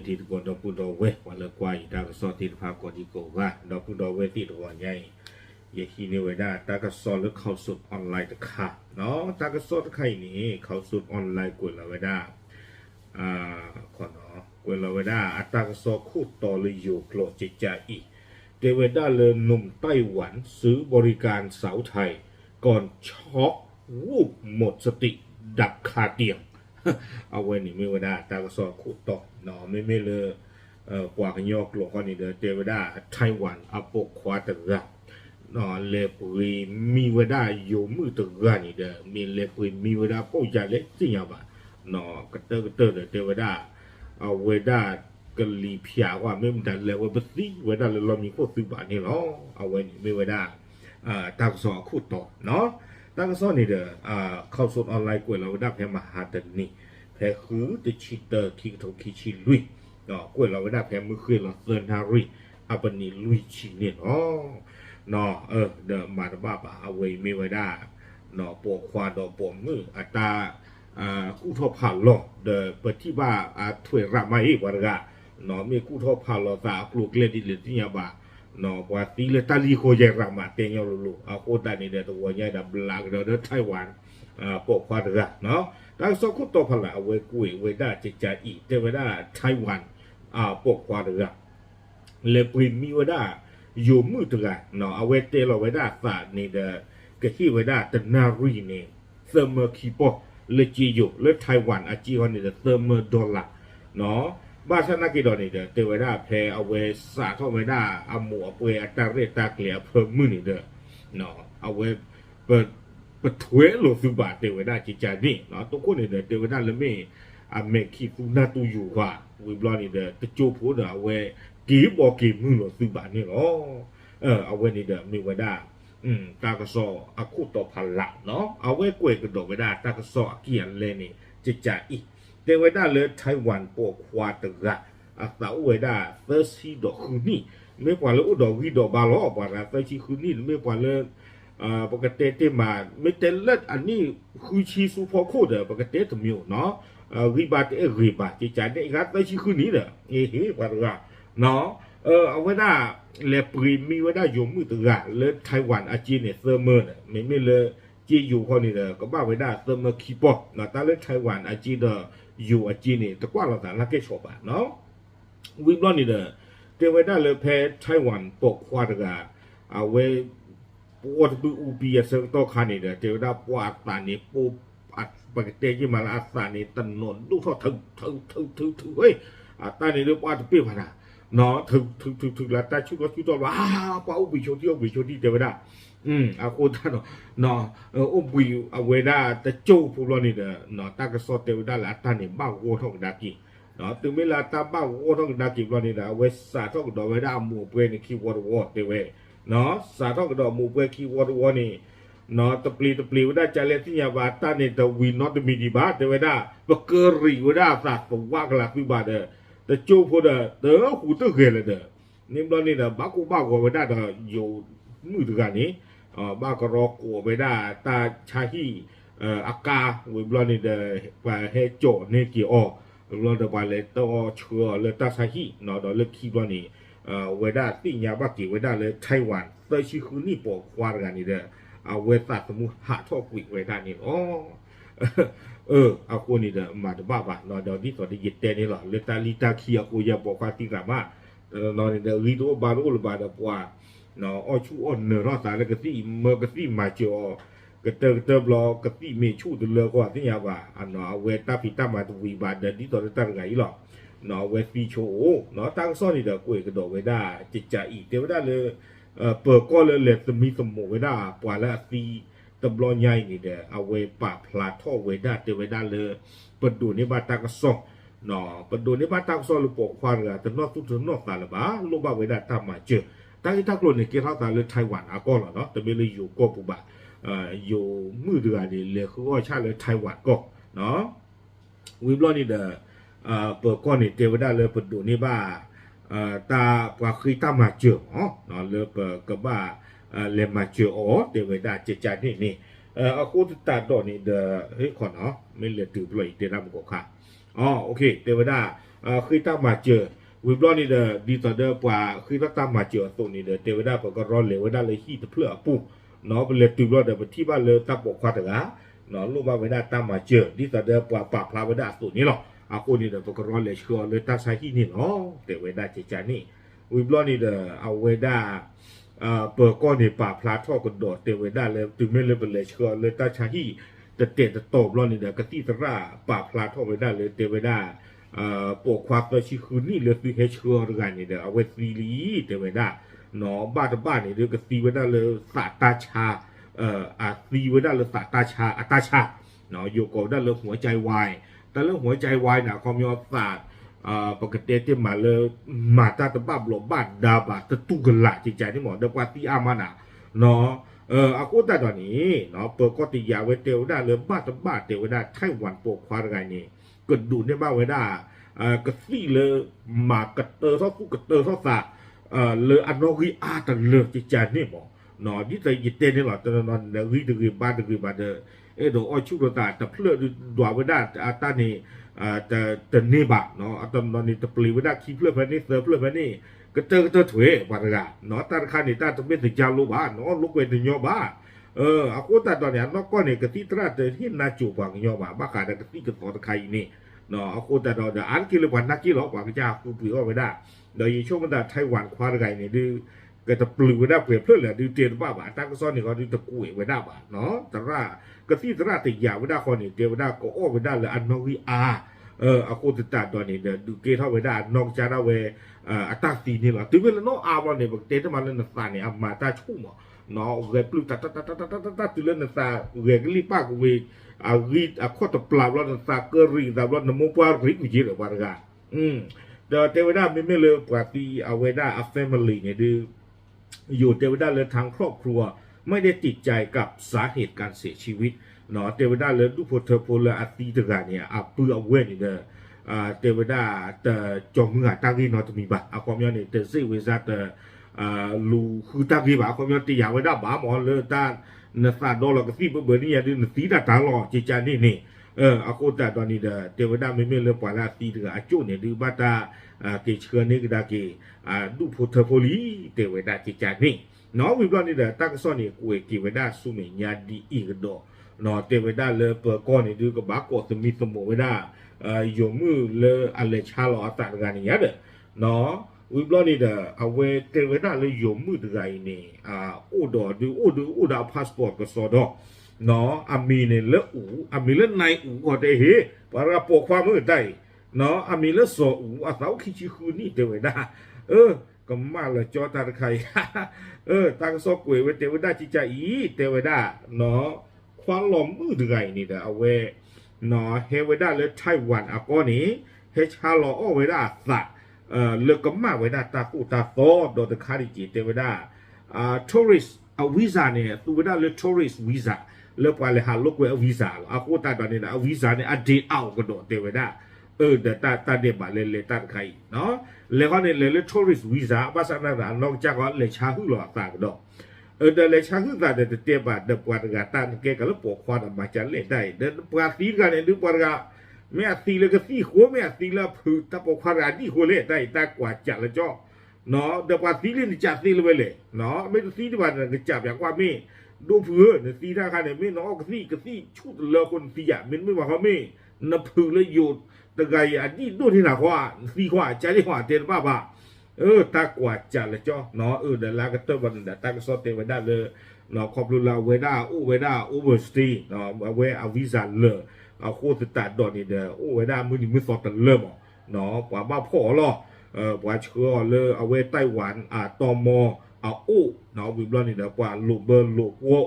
ที่ตะกอนดอกพุดอกเววันละกว่าอีตากสอที่ภาพก่อนที่โกว่าดอกพุดอกเวที่ตะกอนใหญ่อย่าขี้ในเวลาตากสอหรือเข้าสุดออนไลน์ตะค่ะเนาะตากสอตะไคร่นี้เข้าสุดออนไลน์กวนละเวลาขอเนาะกวนละเวลาอัตากสอคู่ต่อเลยอยู่โกรธจิตใจอีเดเวด้าเลยหนุ่มไต้หวันซื้อบริการสาวไทยก่อนช็อกวูบหมดสติดับคาเตียงเอาไว้นี่ไม่ว่าได้ตากสอคู่ต่อเนาะไม่เลยกว่ากันยอกหลงคนนี้เด้อเดเวด้าไต้หวันอปกควาตระเนาะเลปุยมีว่าได้อยู่มือตระนี่เด้อมีเลปุยมีว่าได้ป้องกันเล็กจริงอ่ะบ่ะเนาะกระเตอเด้อเดเวด้าเอาไว้ได้กลีเพียว่าไม่มันแต่แล้วว่าบัดนี้เวลาเรามีข้อซื้อบาทนี่เนาะเอาไว้นี่ไม่ว่าได้ตากสอคู่ต่อเนาะตากสอนี่เด้อเข้าสู่ออนไลน์กวยเราได้แค่มหาตันนี่แพ้คือติชิเตอร์คิกทงคิชิลุยเนาะกวยเราได้แพ้มือคืนเราเซินฮาริอาปนีลุยชิเนี่ยเนาะเดมาตบ้าป่ะเอาไว้ไม่ว่าได้เนาะปวดควาดอปวดมืออัตรากู้ทอผ่านหลอกเดเปิดที่บ้าถวยรามาอีกวันละเนาะมีกู้ทอผ่านหลอกตาปลูกเล่นดิเลที่ยาบ้าเนาะว่าตีเลตาลีโคเยรามาเตียงยาลูเอาโคตานี่เดตัวใหญ่ดับลักเดไต้หวันปกควาดละเนาะแต่สกุลตัวผ่านละเอาไว้กุยไว้ได้จิตใจอีเทวดาไต้หวันปกควาดละเลปริมีไว้ได้อยู่มือตัวเนาะเอาไว้เตลไว้ได้ฝานี่เดกะที่ไว้ได้ตนารีเนี่ยเสมอคีปอเลจีอยู่เลไต้หวันอาจีวันนี่เดเสมอดอลลาร์เนาะบ้านชนะกิดอนนี่เดเตไว้ได้แพเอาไว้สาเข้าไว้ได้เอาหมูเอาเปอัตราเรตาเกลียเพิ่มมือนี่เดเนาะเอาไว้เปิดถ้วยโลสุบาเตไว้ได้จิตใจนี่เนาะตัวคนนี่เดเตไว้ได้เลยไม่เมคีฟูนาตูอยู่ว่าวิบลอนี่เดตะโจพูดเอาไว้กีบอกกีมือโลสุบานี่เนาะเอาไว้นี่เดมีไว้ได้ตากระสออาคู่ต่อพันละเนาะเอาไว้กล้วยกระโดดไว้ได้ตากระสอเกียนเลยนี่จิตใจอีเตไว้ได้เลยไต้หวันปกควาตระสาวไว้ได้เฟอร์ซีดอกคืนนี่ไม่กว่าเลยอุดอกวีดอกบาล้อป่ะนะเฟอร์ซีคืนนี่ไม่กว่าเลยปกติเตมาไม่เตเล็ดอันนี้คือชีซูพอโคเดอปกติทำอยู่เนาะรีบาเตรีบาจิตใจได้ครับเฟอร์ซีคืนนี้เด้อเฮ้ป่ะละเนาะเอาไว้ได้เลปรีมีไว้ได้อยู่มือตระเลยไต้หวันอาจีเนี่ยเซอร์เมอร์เนี่ยไม่เลยจีอยู่คนนี้เด้อก็บ้าไว้ได้เซอร์เมอร์คีปอเนาะแต่เลยไต้หวันอาจีเด้ออยู่อาจีนี่ตะกว่าเราแต่ละเกชอบอ่ะเนาะวิบลอนนี่เด้อเตไว้ได้เลยแพ้ไต้หวันปกควาตระเอาไว้ปวดดูอูปีเซอร์โตคานี่เด้อเตไว้ได้ปวดตานี่ปูอัดปกติที่มาละอัดตานี่ถนนดูเขาถึงเฮ้ยตานี่เด้อปวดเปี้ยพะนะเนาะถึงแล้วแต่ชุดก็ชุดตัวว้าป้าอุบิโชที่เทวดาอาโคตาเนาะอุบิเอาเวดาแต่โจ้พูดนี่เด้อเนาะตากระสอเทวดาละตานี่บ้าโง่ท่องดากีเนาะถึงเวลาตาบ้าโง่ท่องดากีนี่เด้อเวสาท่องดอกเวดาหมู่เปนคีวอร์วอร์เตเวเนาะสาท่องดอกหมู่เปคีวอร์วอร์นี่เนาะตะปลีวดาจาเลที่ยาบาตานี่ตะวีนอตมีดีบาเทวดาบเกอรีวดาสัตว์ว่ากลาฟิบาเด้อแต่โจ้พูดเด้อหูตึกเฮเลยเด้อนี่ตอนนี้เด้อบ้ากูไว้ได้เด้ออยู่มือถือกันนี้บ้าก็รอกลัวไปได้ตาชาฮีอากาวิบลอนี่เด้อไปให้โจเนี่ยกี่อเราเด้อไปเลยต่อเชื่อเลยตาชาฮีเนาะเด้อเลยคิดว่านี่ไว้ได้ติญาบ้ากี่ไว้ได้เลยไต้หวันแต่ชื่อคือนี่ปอกควากันนี่เด้อเอาเวตัดสมุหาทอกวิไว้ได้นี่เอาคนนี่เด้อมาบ้าเนาะเดี๋ยวนี้ตอนนี้ยึดเตนี่หรอเลตาลิตาเคียกูอย่าบอกว่าติกามาเนาะนี่เด้อรีโดบาโรลบาดปัวเนาะอ้อชูอ่อนเนอรอสาแล้วก็สิเมื่อก็สิมาเจอกระเติบรอกระสิเมชูตเลก็ที่ยาว่าอันเนาะเวตาพิตามาตุวีบาเดนี่ตอนนี้ตั้งไงหรอเนาะเวฟีโชเนาะตั้งซ่อนนี่เด้อกล้วยกระโดดไว้ได้จิตใจอีกเดี๋ยวได้เลยเปิดก็เลยเลมีสมองไว้ได้ปว่าละสีตบลอใหญ่นี่เด้อเอาไว้ปะพลาท่อไว้ได้เตไว้ได้เลยเปิดดูนี่บาตากระซอกเนาะเปิดดูนี่บาตากระซอกหรือปกควานละแต่นอกทุกถึงนอกตาละบ้าลูกบ้าไว้ได้ตามมาเจอตั้งที่ทักโลนี่เกี่ยวกับเลยไต้หวันก็แล้วเนาะแต่ไม่เลยอยู่ก็ปุ๊บอยู่มือเดือนนี่เลยคือว่าชาติเลยไต้หวันก็เนาะวิบลอนี่เด้อเปิดก้อนนี่เตไว้ได้เลยเปิดดูนี่บ้าตาปว่าคือตามมาเจอเนาะเลยเปิดกับบ้าเลมาเจอเตไว้ได้จิตใจนี่เอาโคตรตัดดอกนี่เด้อเฮ้ยขอเนาะไม่เหลือถือเลยเตรียมก็ค่ะโอเคเตไว้ได้ คือตั้งมาเจอวิบล้อนี่เด้อดีต่อเด้อป่าคือตั้งมาเจอตัวนี้เด้อเทวดาก็ร้อนเหลวได้เลยขี้ตะเพื่อปุ๊เนาะเป็นเลยตุบล้อเด้อที่บ้านเลยตั้งปกควาดกะเนาะลูกบ้านเวลาตั้งมาเจอดีต่อเด้อป่าปากพลาเวลาตัวนี้หรอกอาคนนี่เด้อก็ร้อนเลยเชื่อเลยตั้งใช้ที่นี่เนาะเทวดาเจจานี่วิบล้อนี่เด้อเอาเวลาเปิดก้อนในป่าพลาท่อกระโดดเทวดาเลยตึงไม่เลยเป็นเลยเชื่อเลยตั้งใช้ที่แต่เตะแต่โตบล้อนี่เด้อกะที่ตระป่าพลาท่อเวลาเลยเทวดาปกความตัวชิคืนนี่เลือดที่เฮชเชอร์กันนี่เด้อเอาไว้ซีรีเทวดาเนาะบ้านนี่เด้อก็ซีเวดาเลยสาตาชาซีเวดาเลยสาตาชาอัตาชาเนาะโยโกได้เลยหัวใจวายแต่เรื่องหัวใจวายน่ะความยอดศาสตร์ปกติที่มาเลยมาตาตะบ้าบลบ้านดาบะตะตุกันละจิตใจที่หมอเดกว่าที่อามานะเนาะอากูแต่ตอนนี้เนาะเปิดก็ติยาเวเตวได้เลยบ้านตะบ้าเตวได้ไต้หวันปกควาอะไรนี่ก็ดูได้บ้างไว้ได้กระซี่เลยมากระเตอทอสู้กระเตอทอสะเลยอันนอริอาตันเลยจิตใจนี่หมอเนาะนี่แต่ยิเตนี่หรอตอนนั้นเรื่องดึกบ้านดึกบ้านเด้อโดอ้อยชุกตาแต่เพื่อดูไว้ได้อาตานี่แต่นี่บะเนาะตอนนี้ตะปลีไว้ได้คีเพื่อพันนี่เสือเพื่อพันนี่ก็เจอถวยบาร์กาเนาะตาคันนี่ตาจะเป็นถึงจาลูบ้านเนาะลูกเวทยอบ้าอากูแต่ตอนนี้นอกก็เนี่ยกติตราเจอที่นาจูบางยอบ้าบ้าขาดกติกระต่อตะไคร่นี่เนาะอากูแต่ตอนนี้อันกิเลวันนักกิโลบางจ้ากูปีก็ไม่ได้โดยช่วงมันได้ไต้หวันคว้าอะไรเนี่ยดื้อก็ตะปลีไว้ได้เปรียบเพื่อเลยดื้อเตียนบ้าบ้าตั้งก็ซ้อนนี่ก็ดื้อตะกุยไว้ได้บ้าเนาะแต่ว่ากติตราติยาไว้ได้คนนี่เตียไว้ได้ก็อ้อไว้ได้เลยอันนอริอาอากูติดตาตอนนี้เดี๋ยวดูเกท่าไว้ได้นอกจากเราเวอัตราสีนี่แหละถึงเวลาโน้อาวันเนี่ยบอกเตะที่มันเล่นนักตาเนี่ยมาตาชุ่มเนาะเวปลุกตัดถึงเล่นนักตาเวกลีป้ากูเวรีดข้อตะปลาบแล้วนักตาเกอรีดแล้วน้ำมันปลาริกวิจิตรบาร์กาเดี๋ยวเทวดาไม่เลยปกติเอาไว้ได้อัฟเฟมิลี่เนี่ยดูอยู่เทวดาเลยทางครอบครัวไม่ได้ติดใจกับสาเหตุการเสียชีวิตเนาะเทวดาเลยดูโพเทโพลอาตีตะการเนี่ยอับปื้อเอาเว้นนี่เด้อเทวดาแต่จอมเงาตากีนอตมีบะความยาวเนี่ยเตซิเวซัตลูคือตากีบะความยาวตียาวไว้ได้บะหมอเลยตาเนื้อซาดอลก็ซีเบอร์นี่ดูสีดาตาหล่อจิจานี่อากูแต่ตอนนี้เด้อเทวดาไม่เลยปล่อยละตีตะอาจุเนี่ยดูบัตาเกเชื่อนี่ก็ได้เกดูโพเทโพลีเทวดาจิจานี่เนาะวิบลอนี่เด้อตั้งซ้อนนี่กูเกเวดาสุเมียดีอีกดอเนาะเทวดาเลยเปิดก้อนนี่ดูก็บักกอสมีสมองไว้ได้ยมือเลยอะไรชาลอตัดกันนี่เด้อเนาะวิบลอนี่เด้อเอาไว้เทวดาเลยยมือตะไงนี่อูดอดูอูดาพาสปอร์ตก็สอดอเนาะอามีเนี่ยเลอามีเลในก็ได้เฮปาราปกความมือได้เนาะอามีเลสออาสาวคิชิคืนนี่เทวดาก็มาเลยจอตาไข่ตั้งซอกกวยไว้เทวดาจิจาอีเทวดาเนาะความหลอมมือตะไงนี่เด้อเอาไว้เนาะเฮเวดาเลยไต้หวันก็นี้เฮชาลอเวดาสะเลือกก็มาเวดาตากูตาโตโดนตะคาดิจิเทวดาทัวริสวีซ่าเนี่ยตัวเวดาเลยทัวริสวีซ่าเลือกไปเลยหาลูกเววีซ่าอากูตาตอนนี้นะวีซ่าเนี่ยอดีตเอาก็โดนเทวดาเดี๋ยวตาเดียบเลยตาใครเนาะแล้วก็เนี่ยเลยทัวริสวีซ่าภาษาหน้านอกจากก็เลยชาฮึหล่อตากดอกเดี๋ยวเลยชาฮึตาเดี๋ยวเตียบเดี๋ยวปวดกาตาเกก็แล้วปวดควันมาจันเล่นได้เดี๋ยวปวดตีกันเนี่ยดูปวดกาไม่ตีเลยก็ตีหัวไม่ตีแล้วผืนตาปวดควันดีหัวเล่ได้ตากว่าจัดแล้วจ้อเนาะเดี๋ยวปวดตีเล่นจัดตีเลยไปเลยเนาะไม่ต้องตีที่บ้านก็จับอย่างว่าไม่ดูเผื่อเนี่ยตีท่าคันเนี่ยไม่เนาะก็ตีชุดเลยคนตีอ่ะมันไม่ว่าเขาไม่นับผืนเลยหยุดแต่ไงอันนี้ดูที่หนักว่าตีขวาใจที่ขวาเตียนบ้าตากว่าจัดเลยจ้อเนาะเดี๋ยวลาก็เติมวันเดี๋ยวตาก็สอดเตวันได้เลยเนาะขอบคุณเราเวด้าโอเวอร์สตีเนาะเวอาวิซาเลยเอาโคตรตัดดอนนี่เด้อเวด้ามือนี่มือสอดตัดเริ่มเนาะกว่าบ้าพ่อหรอกว่าเชื่อเลยเอาเวไต้หวันตอมเอาเนาะวิบลอนี่เด้อกว่าลูเบอร์ลูวัว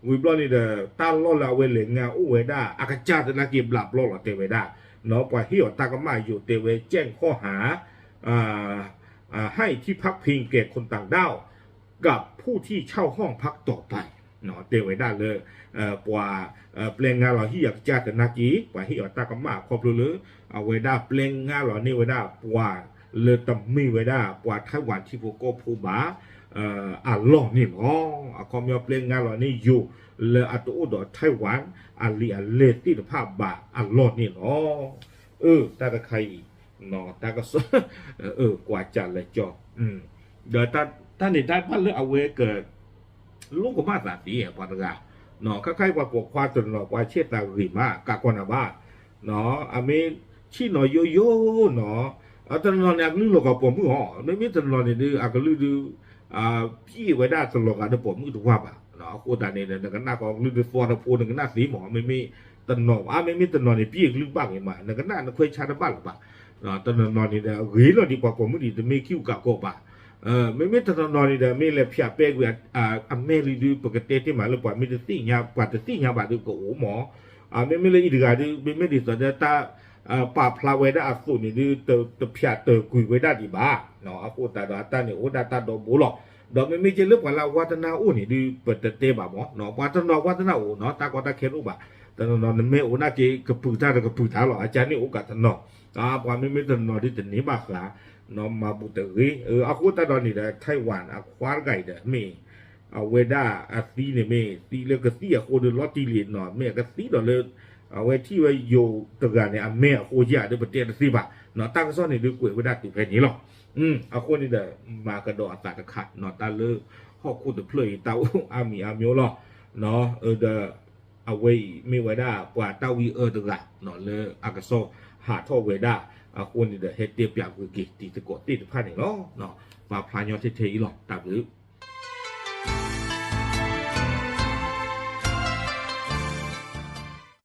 วิบลอนี่เด้อตาล้อละเวเหลงาเวด้าอากาศจะนักเก็บหลับล้อละเตเวด้าเนาะกว่าเหี่ยวตาก็มาอยู่เตเวแจ้งข้อหาให้ที่พักพิงแก่คนต่างด้าวกับผู้ที่เช่าห้องพักต่อไปเนาะเตไว้ได้เลยกว่าเปลงงานเราที่อยากจะแต่นักกี้กว่าที่อัตตากรรมครอบหรือเอาไว้ได้เปลงงานเรานี่ไว้ได้กว่าเลยตำมีไว้ได้กว่าไต้หวันที่พวกก็ผู้บ้าล่องนี่อ๋อความยอมเปลงงานเรานี่อยู่เลยอัตโอดไต้หวันเลติภาพบ้าล่องนี่อ๋อแต่ใคร เนาะตาก็สกว่าจัดเลยจอเดี๋ยวตานี่ได้พันเลือกเอาไว้เกิดลูกก็มาสาดีอ่ะปอนกาเนาะคล้ายๆว่ากควาจนเนาะว่าเชตาหริมากากวนาบ้าเนาะอเมชิโนโยโย่เนาะตอนนอนเนี่ยนึกหลอกกับผมมือห่อไม่มีตอนนอนเนี่ยอากลือดูพี่ไว้ได้ตลอดกันแต่ผมมือถูกว่าป่ะเนาะโคตรเนี่ยแต่ก็น่าก็ลือดูฟอร์ดพูนึงก็น่าสีหมอไม่มีตอนนอนไม่มีตอนนอนเนี่ยพี่ลืมบ้างยังไงแต่ก็น่าเคยชาร์จบ้างหรือเปล่าเนาะตอนนอนเนี่ยเฮ้ยเราดีกว่าผมมือดีแต่ไม่คิ้วกับก็ป่ะไม่มีตอนนอนเนี่ยไม่เลยพี่เป๊กเวอเมริดูปกติที่มาเลยป่ะไม่ได้สิ่งยาป่ะแต่สิ่งยาป่ะดูก็โอ้หมอไม่เลยอีกอย่างดูไม่ได้สนใจตาป่าพลาเวด้าสุนี่ดูเตพิอาเตกุยเวด้าดีบ้าเนาะอากูตาดาตาเนี่ยโอ้ดาตาดอบุหรอกดอกไม่เจริญกว่าเราวัฒนาอู้นี่ดูเปิดเตะบ่าหมอเนาะวัฒนาอู้เนาะตากอตาเคนอู้บ่าแต่เนาะไม่โอ้น่าจะกระปุกตากระปุกตาหรอกอาจารย์นี่โอกาสเนาะพอไม่ตเนาะที่จะหนีบ้าขลาเนาะมาบุตรอากูตาดอนนี่แหละไต้หวันควาไก่เด้อมีเวด้าซีเนี่ยมีซีเลก็ซีโคเดลอตติลีเนาะมีก็ซีดอเลยเอาไว้ที่ว่าโยตะการเนี่ยแม่โคยาเดี๋ยวประเทศสิบะเนาะตั้งซ่อนนี่ดูกวยไว้ได้ติดแค่นี้หรอกเอาคนนี้เด้อมากระโดดตาตะขัดเนาะตาเลือหอกคูดเพลย์เต้าอามีอามิโอหรอเนาะเด้อเอาไว้ไม่ไว้ได้กว่าเต้าวีตะกะเนาะเลยอากาโซหาท่อไว้ได้เอาคนนี้เด้อเฮดเตียบอยากกุยกิติตะกดติดพันนี่เนาะมาพลายยอดเทๆหรอกตาหรือ